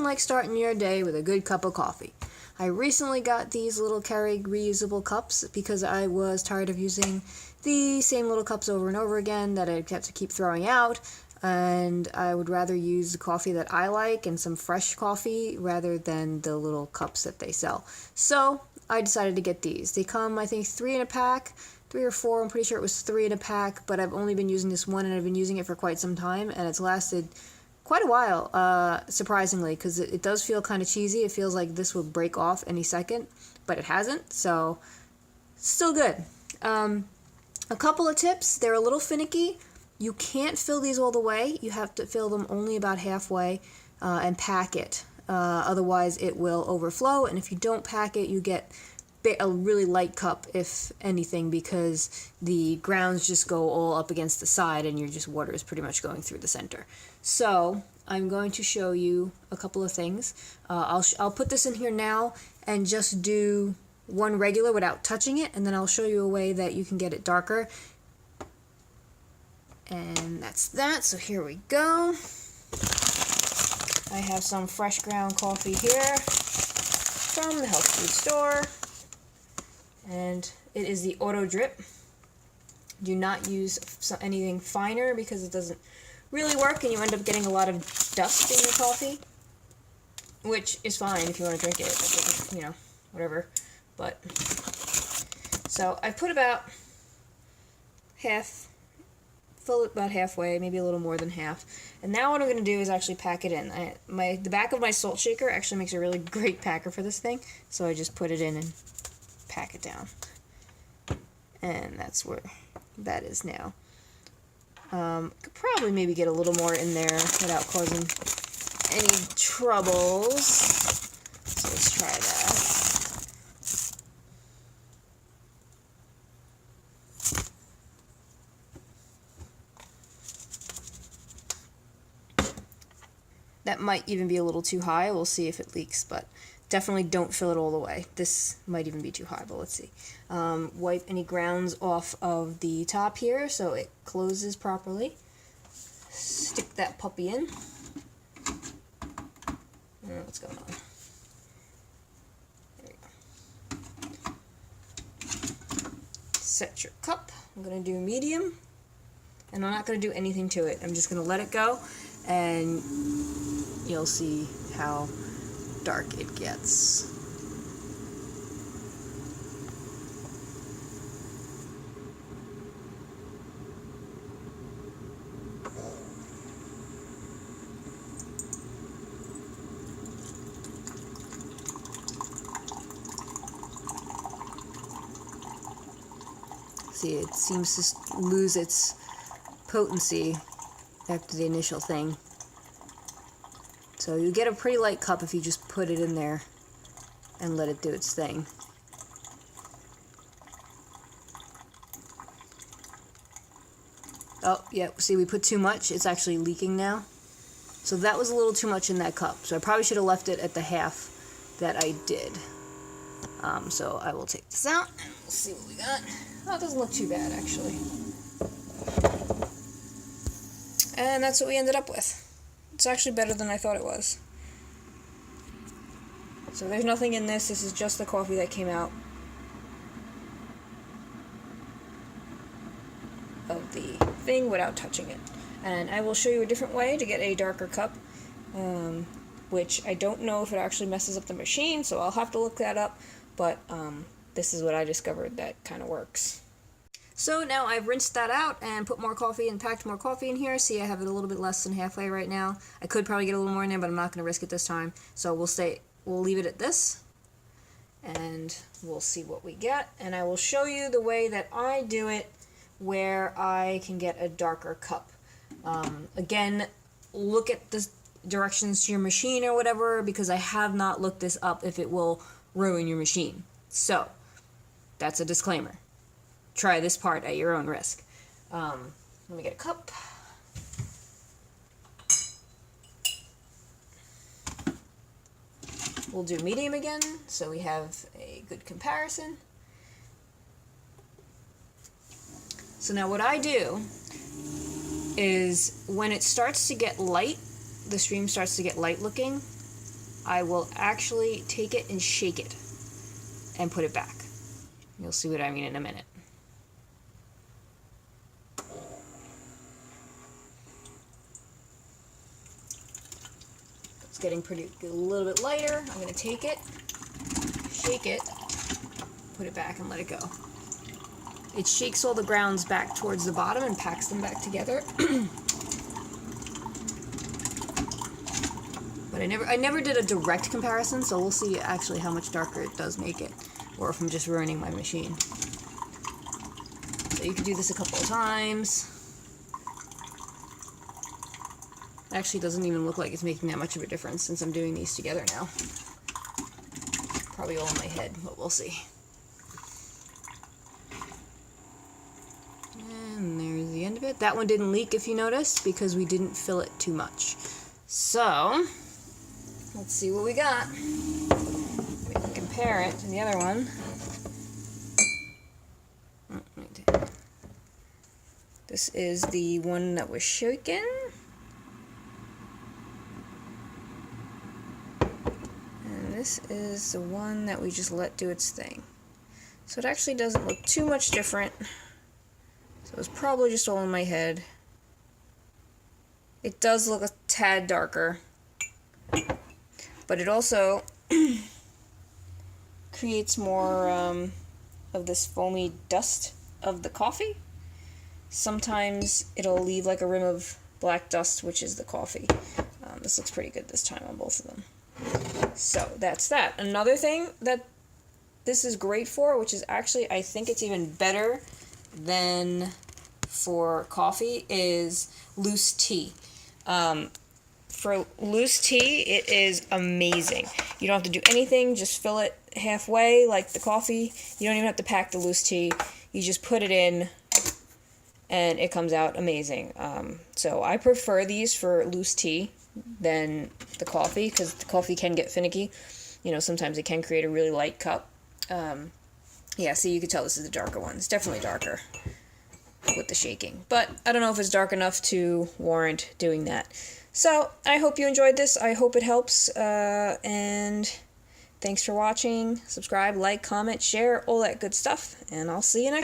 like starting your day with a good cup of coffee. I recently got these little Keurig reusable cups because I was tired of using the same little cups over and over again that I had to keep throwing out, and I would rather use the coffee that I like and some fresh coffee rather than the little cups that they sell. So I decided to get these. They come, I think, 3 in a pack, 3 or 4, I'm pretty sure it was 3 in a pack, but I've only been using this one and I've been using it for quite some time, and it's lasted quite a while, surprisingly, because it does feel kind of cheesy. It feels like this would break off any second, but it hasn't, so still good. A couple of tips: they're a little finicky. You can't fill these all the way. You have to fill them only about halfway and pack it. Otherwise, it will overflow, and if you don't pack it, you get a really light cup, if anything, because the grounds just go all up against the side and your water is pretty much going through the center. So I'm going to show you a couple of things. I'll put this in here now and just do one regular without touching it, and then I'll show you a way that you can get it darker. And that's that. So here we go. I have some fresh ground coffee here from the health food store, and it is the auto drip. Do not use anything finer because it doesn't really work and you end up getting a lot of dust in your coffee, which is fine if you want to drink it, you know, whatever. But so I put about half, fill it about halfway, maybe a little more than half. And now what I'm going to do is actually pack it in. The back of my salt shaker actually makes a really great packer for this thing, so I just put it in and pack it down. And that's where that is now. Could probably maybe get a little more in there without causing any troubles. So let's try that. That might even be a little too high. We'll see if it leaks, but definitely don't fill it all the way. This might even be too high, but let's see. Wipe any grounds off of the top here so it closes properly. Stick that puppy in. What's going on? There we go. Set your cup. I'm going to do medium, and I'm not going to do anything to it. I'm just going to let it go, and you'll see how dark it gets. See, it seems to lose its potency after the initial thing. So you get a pretty light cup if you just put it in there and let it do its thing. Oh, yeah, see, we put too much. It's actually leaking now. So that was a little too much in that cup. So I probably should have left it at the half that I did. So I will take this out and we'll see what we got. Oh, it doesn't look too bad, actually. And that's what we ended up with. It's actually better than I thought it was. So there's nothing in this. This is just the coffee that came out of the thing without touching it. And I will show you a different way to get a darker cup, which I don't know if it actually messes up the machine, so I'll have to look that up. But this is what I discovered that kind of works. So now I've rinsed that out and put more coffee and packed more coffee in here. See, I have it a little bit less than halfway right now. I could probably get a little more in there, but I'm not going to risk it this time. So we'll leave it at this, and we'll see what we get. And I will show you the way that I do it where I can get a darker cup. Again, look at the directions to your machine or whatever, because I have not looked this up if it will ruin your machine. So that's a disclaimer. Try this part at your own risk. Let me get a cup. We'll do medium again, so we have a good comparison. So now what I do is when it starts to get light, the stream starts to get light looking, I will actually take it and shake it and put it back. You'll see what I mean in a minute. It's getting a little bit lighter. I'm going to take it, shake it, put it back, and let it go. It shakes all the grounds back towards the bottom and packs them back together. But I never did a direct comparison, so we'll see actually how much darker it does make it, or if I'm just ruining my machine. So you can do this a couple of times. Actually, it doesn't even look like it's making that much of a difference since I'm doing these together now. Probably all in my head, but we'll see. And there's the end of it. That one didn't leak, if you notice, because we didn't fill it too much. So, let's see what we got. We can compare it to the other one. This is the one that was shaken. And this is the one that we just let do its thing. So it actually doesn't look too much different. So it's probably just all in my head. It does look a tad darker. But it also creates more of this foamy dust of the coffee. Sometimes it'll leave like a rim of black dust, which is the coffee. This looks pretty good this time on both of them. So that's that. Another thing that this is great for, which is actually, I think it's even better than for coffee, is loose tea. For loose tea, it is amazing. You don't have to do anything, just fill it halfway like the coffee. You don't even have to pack the loose tea. You just put it in and it comes out amazing. So I prefer these for loose tea than the coffee, because the coffee can get finicky. You know, sometimes it can create a really light cup. Yeah, see, you can tell this is the darker one. It's definitely darker with the shaking. But I don't know if it's dark enough to warrant doing that. So, I hope you enjoyed this. I hope it helps. And thanks for watching. Subscribe, like, comment, share, all that good stuff. And I'll see you next time.